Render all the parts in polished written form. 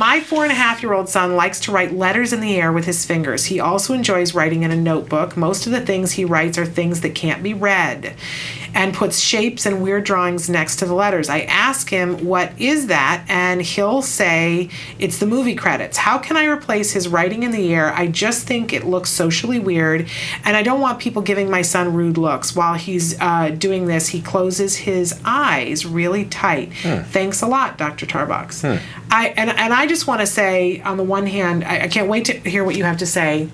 My 4.5-year-old son likes to write letters in the air with his fingers. He also enjoys writing in a notebook. Most of the things he writes are things that can't be read, and puts shapes and weird drawings next to the letters. I ask him, what is that? And he'll say, it's the movie credits. How can I replace his writing in the air? I just think it looks socially weird, and I don't want people giving my son rude looks. While he's doing this, he closes his eyes really tight. Thanks a lot, Dr. Tarbox. I just want to say, on the one hand, I can't wait to hear what you have to say.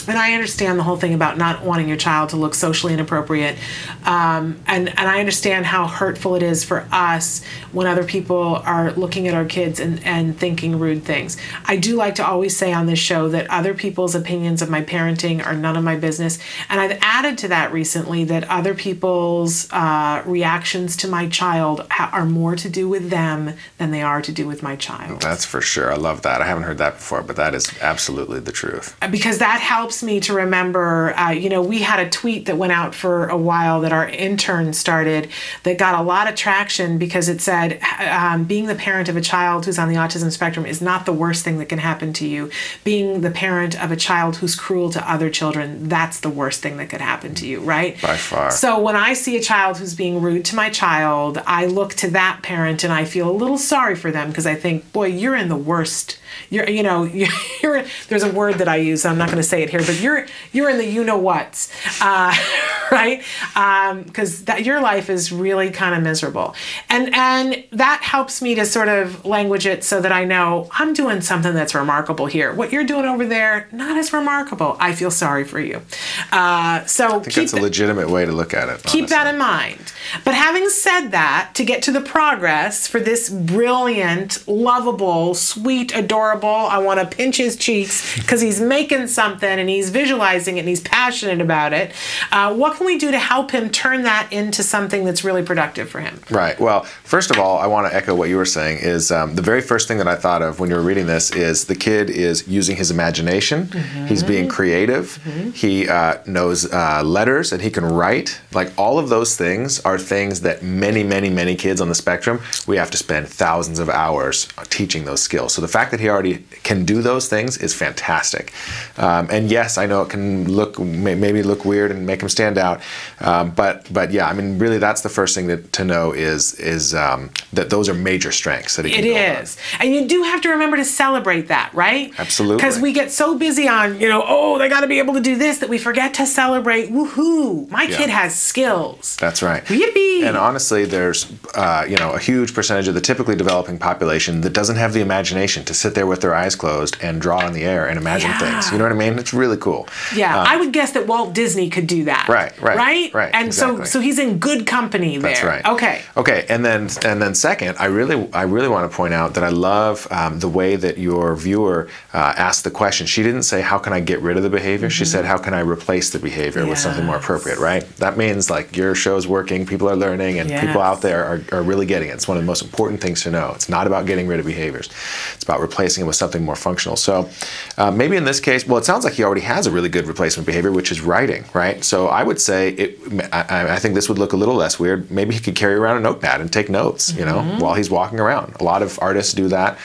And I understand the whole thing about not wanting your child to look socially inappropriate. And I understand how hurtful it is for us when other people are looking at our kids and thinking rude things. I do like to always say on this show that other people's opinions of my parenting are none of my business. And I've added to that recently that other people's reactions to my child are more to do with them than they are to do with my child. That's for sure. I love that. I haven't heard that before, but that is absolutely the truth. Because that helps me to remember, we had a tweet that went out for a while that our intern started that got a lot of traction because it said, being the parent of a child who's on the autism spectrum is not the worst thing that can happen to you. Being the parent of a child who's cruel to other children, that's the worst thing that could happen to you, right? By far. So when I see a child who's being rude to my child, I look to that parent and I feel a little sorry for them because I think, boy, you're in the worst. You're there's a word that I use, I'm not going to say it here, but you're in the you-know-whats, right? Because your life is really kind of miserable. And that helps me to sort of language it so that I know I'm doing something that's remarkable here. What you're doing over there, not as remarkable. I feel sorry for you. So I think that's a legitimate way to look at it. Keep that in mind. But having said that, to get to the progress for this brilliant, lovable, sweet, adorable, I want to pinch his cheeks because he's making something and he's visualizing it and he's passionate about it. What can we do to help him turn that into something that's really productive for him? Right. Well, first of all, I want to echo what you were saying is the very first thing that I thought of when you were reading this is the kid is using his imagination. He's being creative. He knows letters and he can write. Like all of those things are things that many, many, many kids on the spectrum, we have to spend thousands of hours teaching those skills. So the fact that he already can do those things is fantastic. And yes, I know it can maybe look weird and make him stand out. But yeah, I mean, really, that's the first thing to know is that those are major strengths that he can build on. It is. And you do have to remember to celebrate that, right? Absolutely. Because we get so busy on, they got to be able to do this that we forget to celebrate. Woohoo! My kid has skills. That's right. Yippee! And honestly, there's a huge percentage of the typically developing population that doesn't have the imagination to sit there with their eyes closed and draw in the air and imagine things. You know what I mean? It's really cool. Yeah, I would guess that Walt Disney could do that. Right. And exactly. so he's in good company there. That's right. Okay. And then second, I really want to point out that I love the way that your viewer asked the question. She didn't say, how can I get rid of the behavior? She said, how can I replace the behavior with something more appropriate, right? That means like your show's working, people are learning, and people out there are really getting it. It's one of the most important things to know. It's not about getting rid of behaviors. It's about replacing it with something more functional. So maybe in this case, well, it sounds like he already has a really good replacement behavior, which is writing, right? So I would say, I think this would look a little less weird. Maybe he could carry around a notepad and take notes, while he's walking around. A lot of artists do that.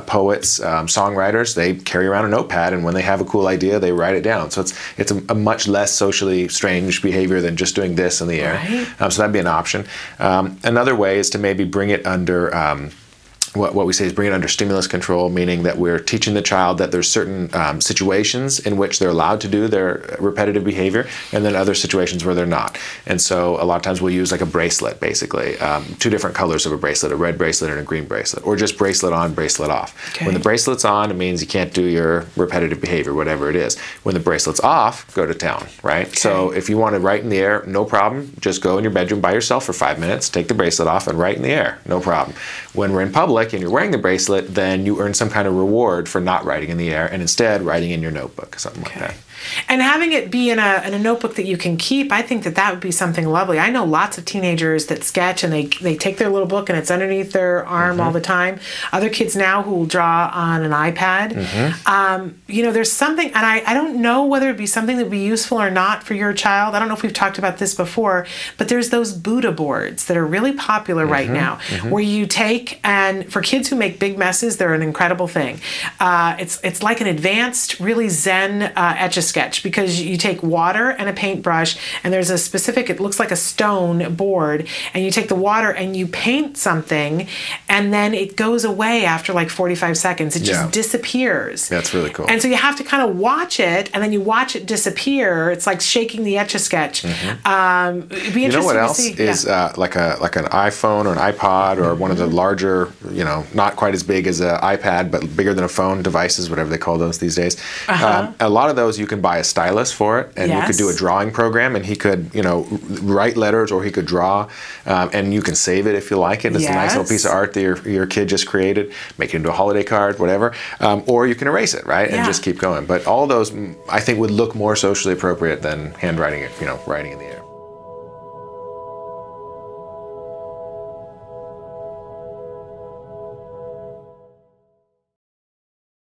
Poets, songwriters, they carry around a notepad, and when they have a cool idea, they write it down. So it's a much less socially strange behavior than just doing this in the air. Right. So that'd be an option. Another way is to maybe bring it under what we say is bring it under stimulus control, meaning that we're teaching the child that there's certain situations in which they're allowed to do their repetitive behavior, and then other situations where they're not. And so a lot of times we'll use like a bracelet, basically, two different colors of a bracelet, a red bracelet and a green bracelet, or just bracelet on, bracelet off. Okay. When the bracelet's on, it means you can't do your repetitive behavior, whatever it is. When the bracelet's off, go to town, right? Okay. So if you want to write in the air, no problem. Just go in your bedroom by yourself for 5 minutes, take the bracelet off, and write in the air, no problem. When we're in public and you're wearing the bracelet, then you earn some kind of reward for not writing in the air and instead writing in your notebook, something like that. And having it be in a notebook that you can keep, I think that would be something lovely. I know lots of teenagers that sketch and they take their little book and it's underneath their arm all the time. Other kids now who will draw on an iPad. There's something, and I don't know whether it'd be something that would be useful or not for your child. I don't know if we've talked about this before, but there's those Buddha boards that are really popular right now, where you take, and for kids who make big messes, they're an incredible thing. It's like an advanced, really zen Etch-a-Sketch, because you take water and a paintbrush, and there's a specific, it looks like a stone board, and you take the water and you paint something, and then it goes away after like 45 seconds. It just disappears. That's really cool. And so you have to kind of watch it, and then you watch it disappear. It's like shaking the Etch-a-Sketch. It'd be interesting you know what else to see. is like an iPhone or an iPod or one of the larger, not quite as big as an iPad, but bigger than a phone devices, whatever they call those these days. A lot of those you can buy a stylus for it, and you could do a drawing program, and he could, write letters, or he could draw, and you can save it if you like it. It's a nice little piece of art that your kid just created. Make it into a holiday card, whatever. Or you can erase it, right, and just keep going. But all those, I think, would look more socially appropriate than handwriting it, writing in the air.